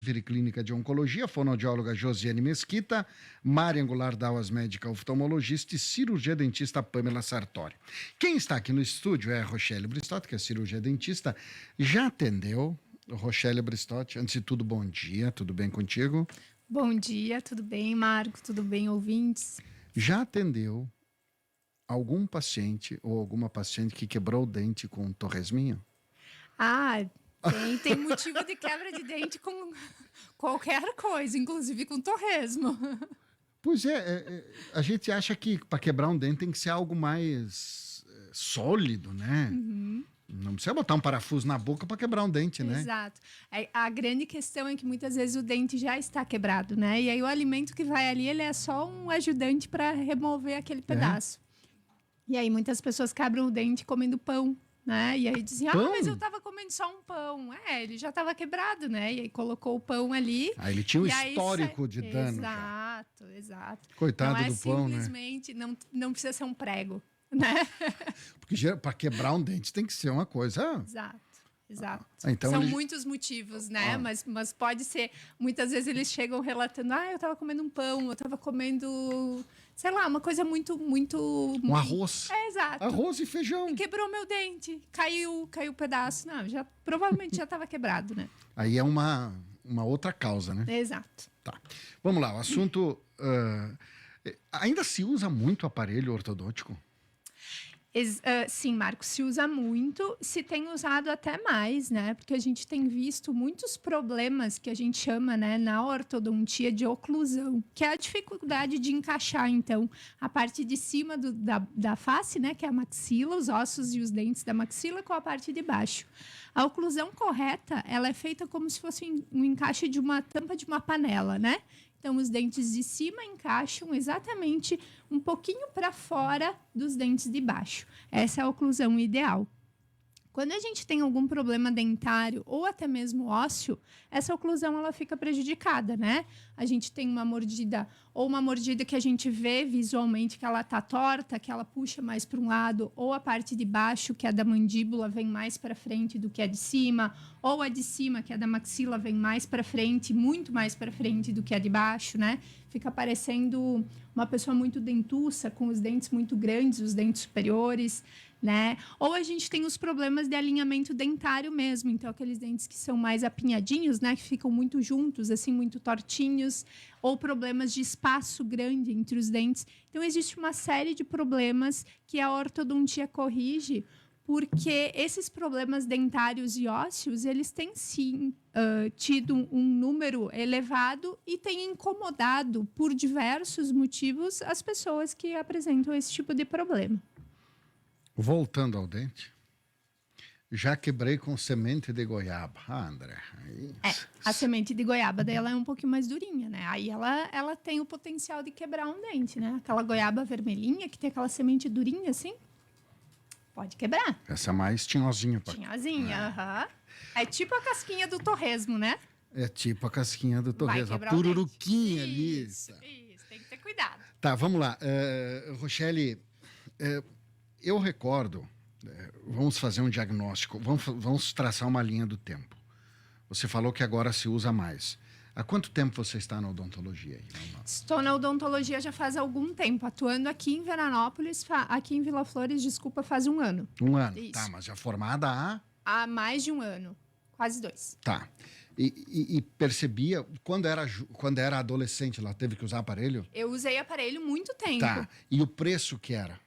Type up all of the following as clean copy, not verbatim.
Clínica de Oncologia, fonoaudióloga Josiane Mesquita, Mária Angular Dauas, médica oftalmologista e cirurgia dentista Pamela Sartori. Quem está aqui no estúdio é a Rochelle Bristotti, que é cirurgia dentista. Já atendeu, Rochelle Bristotti? Antes de tudo, bom dia, tudo bem contigo? Bom dia, tudo bem, Marco? Tudo bem, ouvintes? Já atendeu algum paciente ou alguma paciente que quebrou o dente com um torresminho? Ah, tem motivo de quebra de dente com qualquer coisa, inclusive com torresmo. Pois a gente acha que para quebrar um dente tem que ser algo mais sólido, né? Uhum. Não precisa botar um parafuso na boca para quebrar um dente, né? Exato. A grande questão é que muitas vezes o dente já está quebrado, né? E aí o alimento que vai ali, ele é só um ajudante para remover aquele pedaço. E aí muitas pessoas quebram o dente comendo pão, né? E aí dizem, mas eu tava comendo só um pão. Ele já estava quebrado, né? E aí colocou o pão ali. Aí ele tinha um histórico de dano. Exato. Coitado do pão, né? Simplesmente, não precisa ser um prego, né? Porque para quebrar um dente tem que ser uma coisa... Exato. Então São muitos motivos, né? Mas pode ser... Muitas vezes eles chegam relatando, eu estava comendo um pão, eu estava comendo... Sei lá, uma coisa muito... Um arroz. Exato. Arroz e feijão. E quebrou meu dente. Caiu um pedaço. Não, provavelmente já estava quebrado, né? Aí é uma outra causa, né? Exato. Tá. Vamos lá, o assunto... ainda se usa muito aparelho ortodôntico? Sim, Marcos, se usa muito, se tem usado até mais, né? Porque a gente tem visto muitos problemas que a gente chama, né, na ortodontia de oclusão, que é a dificuldade de encaixar, então, a parte de cima da face, né, que é a maxila, os ossos e os dentes da maxila, com a parte de baixo. A oclusão correta, ela é feita como se fosse um encaixe de uma tampa de uma panela, né? Então, os dentes de cima encaixam exatamente um pouquinho para fora dos dentes de baixo. Essa é a oclusão ideal. Quando a gente tem algum problema dentário ou até mesmo ósseo, essa oclusão ela fica prejudicada, né? A gente tem uma mordida ou uma mordida que a gente vê visualmente que ela tá torta, que ela puxa mais para um lado, ou a parte de baixo, que é da mandíbula, vem mais para frente do que a de cima, ou a de cima, que é da maxila, vem mais para frente, muito mais para frente do que a de baixo, né? Fica parecendo uma pessoa muito dentuça, com os dentes muito grandes, os dentes superiores, né? Ou a gente tem os problemas de alinhamento dentário mesmo, então aqueles dentes que são mais apinhadinhos, né, que ficam muito juntos, assim, muito tortinhos, ou problemas de espaço grande entre os dentes. Então existe uma série de problemas que a ortodontia corrige, porque esses problemas dentários e ósseos, eles têm sim tido um número elevado e têm incomodado por diversos motivos as pessoas que apresentam esse tipo de problema. Voltando ao dente, já quebrei com semente de goiaba. André. A semente de goiaba dela é um pouquinho mais durinha, né? Aí ela tem o potencial de quebrar um dente, né? Aquela goiaba vermelhinha, que tem aquela semente durinha assim, pode quebrar. Essa é mais tinhosinha. Tinhosinha, É tipo a casquinha do torresmo, né? É tipo a casquinha do torresmo, a pururuquinha ali. Isso, tem que ter cuidado. Tá, vamos lá. Rochelle, eu recordo, vamos fazer um diagnóstico, vamos traçar uma linha do tempo. Você falou que agora se usa mais. Há quanto tempo você está na odontologia aí? Estou na odontologia já faz algum tempo, atuando aqui em Veranópolis, aqui em Vila Flores, faz um ano. Um ano, isso. Tá, mas já formada há mais de um ano, quase 2. Tá, e percebia, quando era adolescente, ela teve que usar aparelho? Eu usei aparelho muito tempo. Tá, e o preço que era?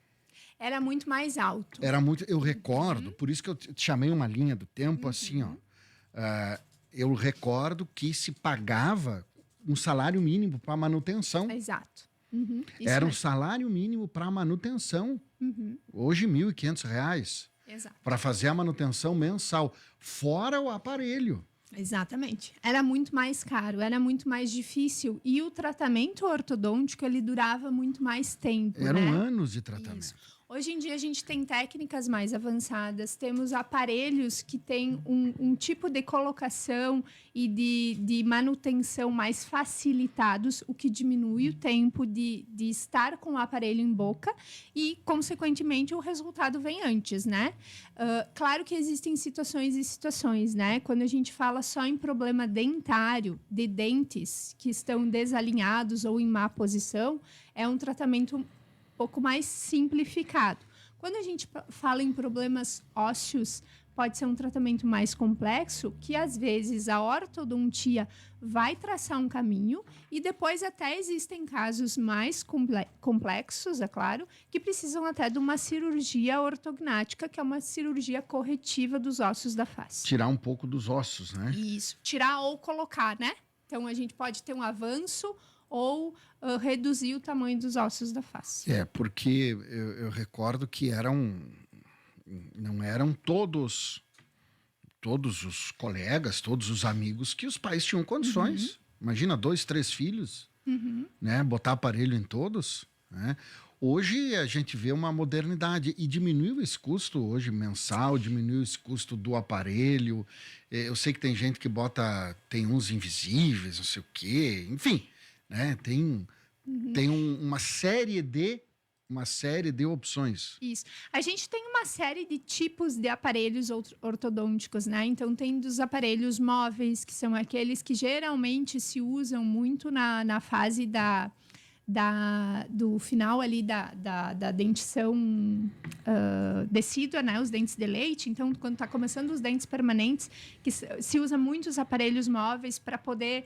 Era muito mais alto. Era muito, eu recordo, por isso que eu te chamei uma linha do tempo assim, ó. Eu recordo que se pagava um salário mínimo para manutenção. Exato. Era um salário mínimo para manutenção. Hoje, R$ 1.500. Exato. Para fazer a manutenção mensal, fora o aparelho. Exatamente. Era muito mais caro, era muito mais difícil. E o tratamento ortodôntico, ele durava muito mais tempo, Eram né? anos de tratamento. Isso. Hoje em dia a gente tem técnicas mais avançadas, temos aparelhos que têm um tipo de colocação e de manutenção mais facilitados, o que diminui o tempo de estar com o aparelho em boca e, consequentemente, o resultado vem antes, né? Claro que existem situações e situações, né? Quando a gente fala só em problema dentário, de dentes que estão desalinhados ou em má posição, é um tratamento pouco mais simplificado. Quando a gente fala em problemas ósseos, pode ser um tratamento mais complexo, que às vezes a ortodontia vai traçar um caminho e depois até existem casos mais complexos, é claro, que precisam até de uma cirurgia ortognática, que é uma cirurgia corretiva dos ossos da face. Tirar um pouco dos ossos, né? Isso, tirar ou colocar, né? Então a gente pode ter um avanço ou reduzir o tamanho dos ossos da face. Porque eu recordo que não eram todos os colegas, todos os amigos que os pais tinham condições. Imagina 2, 3 filhos, né? Botar aparelho em todos, né? Hoje a gente vê uma modernidade e diminuiu esse custo hoje mensal, diminuiu esse custo do aparelho. Eu sei que tem gente que tem uns invisíveis, não sei o quê, enfim, né? Tem uma série de opções. Isso. A gente tem uma série de tipos de aparelhos ortodônticos, né? Então, tem dos aparelhos móveis, que são aqueles que geralmente se usam muito na fase do final ali da dentição decídua, né? Os dentes de leite. Então, quando está começando os dentes permanentes, que se usa muitos aparelhos móveis para poder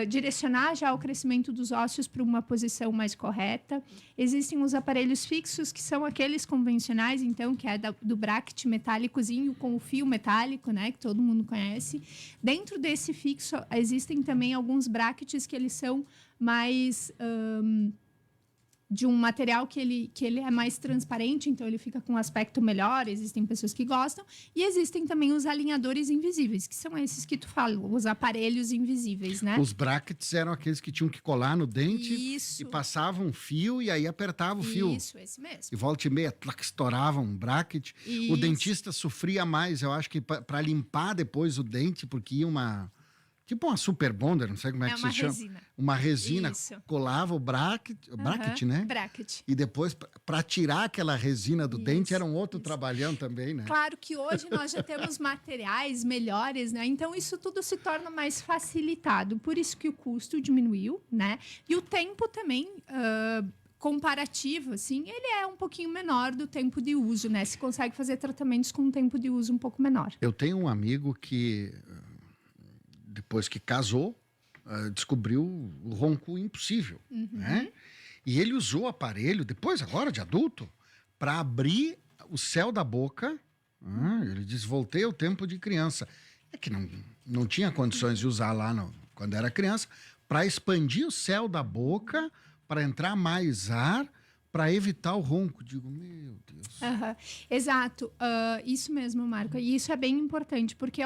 direcionar já o crescimento dos ossos para uma posição mais correta. Existem os aparelhos fixos, que são aqueles convencionais, então, que é do bracket metálicozinho com o fio metálico, né, que todo mundo conhece. Dentro desse fixo, existem também alguns brackets que eles são mais de um material que ele é mais transparente, então ele fica com um aspecto melhor, existem pessoas que gostam, e existem também os alinhadores invisíveis, que são esses que tu fala, os aparelhos invisíveis, né? Os brackets eram aqueles que tinham que colar no dente Isso. E passavam um fio e aí apertava o fio. Isso, esse mesmo. E volta e meia, estourava um bracket. Isso. O dentista sofria mais, eu acho que para limpar depois o dente, porque ia tipo uma super bonder, não sei como é que se chama. Resina. Uma resina. Isso. Colava o bracket, né? Bracket. E depois, para tirar aquela resina do dente, era um outro Isso. trabalhão também, né? Claro que hoje nós já temos materiais melhores, né? Então, isso tudo se torna mais facilitado. Por isso que o custo diminuiu, né? E o tempo também... comparativo, assim, ele é um pouquinho menor do tempo de uso, né? Se consegue fazer tratamentos com um tempo de uso um pouco menor. Eu tenho um amigo que, depois que casou, descobriu o ronco impossível, né? E ele usou o aparelho, depois, agora de adulto, para abrir o céu da boca. Ele diz, voltei ao tempo de criança. É que não tinha condições de usar lá quando era criança, para expandir o céu da boca, para entrar mais ar, para evitar o ronco. Digo, meu Deus. Exato. Isso mesmo, Marco. E isso é bem importante, porque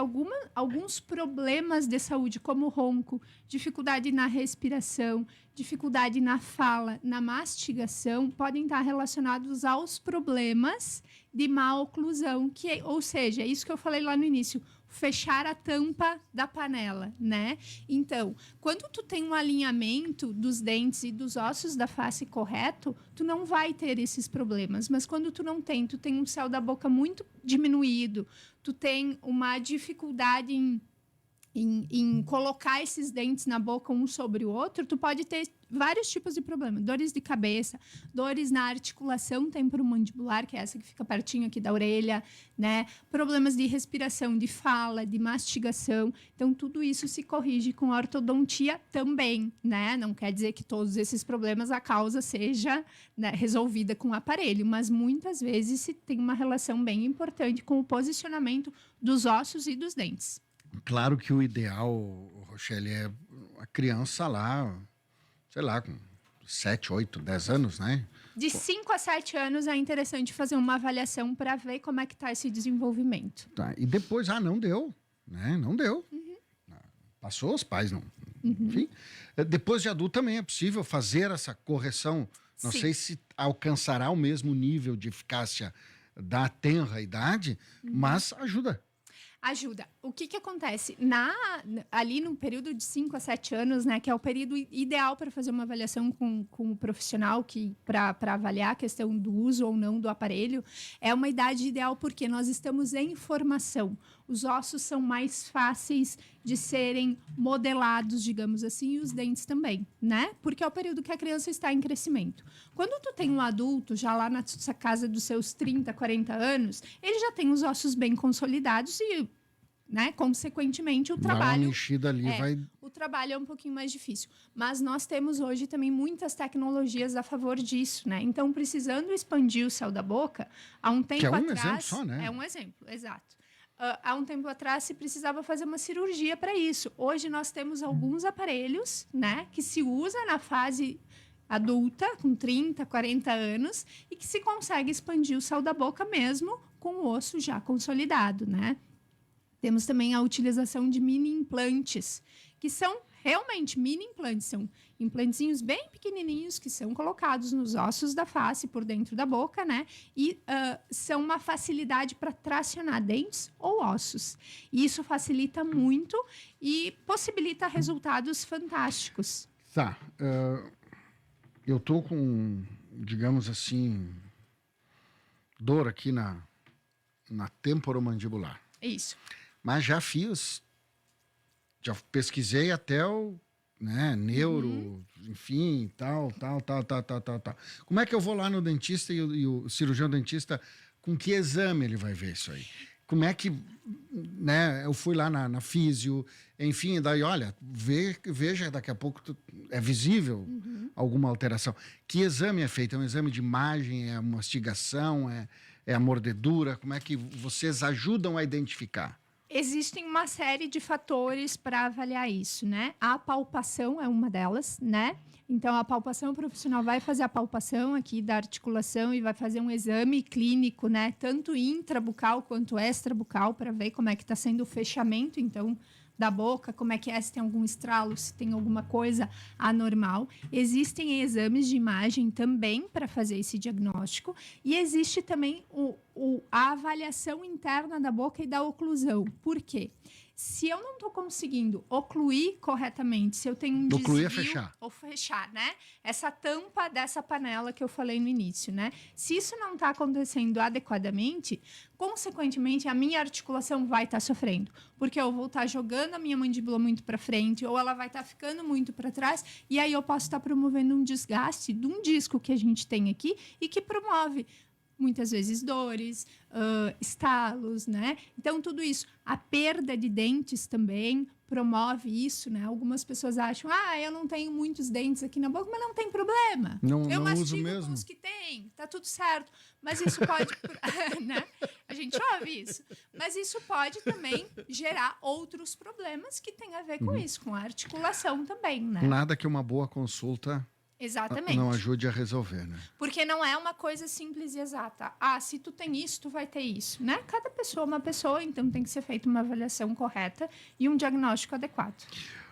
alguns problemas de saúde, como ronco, dificuldade na respiração, dificuldade na fala, na mastigação, podem estar relacionados aos problemas de má oclusão, ou seja, é isso que eu falei lá no início, fechar a tampa da panela, né? Então, quando tu tem um alinhamento dos dentes e dos ossos da face correto, tu não vai ter esses problemas. Mas quando tu não tem, tu tem um céu da boca muito diminuído, tu tem uma dificuldade em colocar esses dentes na boca um sobre o outro, tu pode ter vários tipos de problemas. Dores de cabeça, dores na articulação temporomandibular, que é essa que fica pertinho aqui da orelha, né? Problemas de respiração, de fala, de mastigação. Então, tudo isso se corrige com a ortodontia também, né? Não quer dizer que todos esses problemas a causa seja, né, resolvida com o aparelho, mas muitas vezes se tem uma relação bem importante com o posicionamento dos ossos e dos dentes. Claro que o ideal, Rochelle, é a criança lá, sei lá, com 7, 8, 10 anos, né? De 5 a 7 anos é interessante fazer uma avaliação para ver como é que está esse desenvolvimento. Tá. E depois, não deu, né? Não deu. Passou, os pais não. Enfim. Depois de adulto também é possível fazer essa correção Não Sim. sei se alcançará o mesmo nível de eficácia da tenra idade, mas ajuda. Ajuda. O que acontece? Ali no período de 5 a 7 anos, né, que é o período ideal para fazer uma avaliação com o profissional, para avaliar a questão do uso ou não do aparelho, é uma idade ideal porque nós estamos em formação. Os ossos são mais fáceis de serem modelados, digamos assim, e os dentes também, né? Porque é o período que a criança está em crescimento. Quando tu tem um adulto, já lá na sua casa dos seus 30, 40 anos, ele já tem os ossos bem consolidados e, né, consequentemente, o Dá uma trabalho... mexida ali, vai... O trabalho é um pouquinho mais difícil. Mas nós temos hoje também muitas tecnologias a favor disso, né? Então, precisando expandir o céu da boca, há um tempo Que é um atrás... exemplo só, né? É um exemplo, exato. Há um tempo atrás se precisava fazer uma cirurgia para isso. Hoje nós temos alguns aparelhos, né, que se usa na fase adulta, com 30, 40 anos, e que se consegue expandir o céu da boca mesmo com o osso já consolidado, né? Temos também a utilização de mini implantes, que são realmente mini implantes, são implantezinhos bem pequenininhos que são colocados nos ossos da face, por dentro da boca, né? E são uma facilidade para tracionar dentes ou ossos. E isso facilita muito e possibilita resultados fantásticos. Tá. Eu tô com, digamos assim, dor aqui na temporomandibular. Isso. Mas já pesquisei até o, né, neuro, enfim, tal. Como é que eu vou lá no dentista e o cirurgião dentista, com que exame ele vai ver isso aí? Como é que, né, eu fui lá na físio, enfim, daí, olha, veja, daqui a pouco é visível alguma alteração. Que exame é feito? É um exame de imagem, é uma mastigação, é a mordedura? Como é que vocês ajudam a identificar? Existem uma série de fatores para avaliar isso, né? A palpação é uma delas, né? Então, a palpação, o profissional vai fazer a palpação aqui da articulação e vai fazer um exame clínico, né? Tanto intrabucal quanto extrabucal, para ver como é que está sendo o fechamento, então, da boca, como é que é, se tem algum estralo, se tem alguma coisa anormal. Existem exames de imagem também para fazer esse diagnóstico e existe também a avaliação interna da boca e da oclusão. Por quê? Se eu não estou conseguindo ocluir corretamente, se eu tenho um desvio... Ocluir é fechar. Ou fechar, né? Essa tampa dessa panela que eu falei no início, né? Se isso não está acontecendo adequadamente, consequentemente, a minha articulação vai estar sofrendo. Porque eu vou estar jogando a minha mandíbula muito para frente, ou ela vai estar ficando muito para trás, e aí eu posso estar promovendo um desgaste de um disco que a gente tem aqui e que promove muitas vezes dores, estalos, né? Então, tudo isso. A perda de dentes também promove isso, né? Algumas pessoas acham, eu não tenho muitos dentes aqui na boca, mas não tem problema. Eu não uso mastigo mesmo. com os que tem, tá tudo certo. Mas isso pode, né? A gente ouve isso. Mas isso pode também gerar outros problemas que têm a ver com isso, com a articulação também, né? Nada que uma boa consulta Exatamente. não ajude a resolver, né? Porque não é uma coisa simples e exata. Se tu tem isso, tu vai ter isso, né? Cada pessoa é uma pessoa, então tem que ser feita uma avaliação correta e um diagnóstico adequado.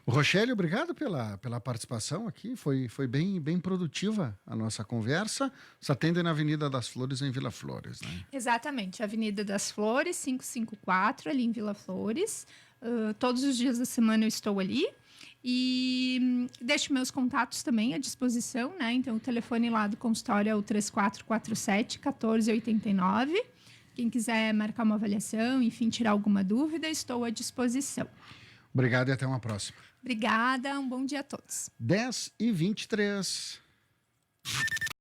Rochelle, obrigado pela participação aqui. Foi bem produtiva a nossa conversa. Você atende na Avenida das Flores, em Vila Flores, né? Exatamente. Avenida das Flores, 554, ali em Vila Flores. Todos os dias da semana eu estou ali. E deixo meus contatos também à disposição, né? Então, o telefone lá do consultório é o 3447-1489. Quem quiser marcar uma avaliação, enfim, tirar alguma dúvida, estou à disposição. Obrigado e até uma próxima. Obrigada, um bom dia a todos. 10h23.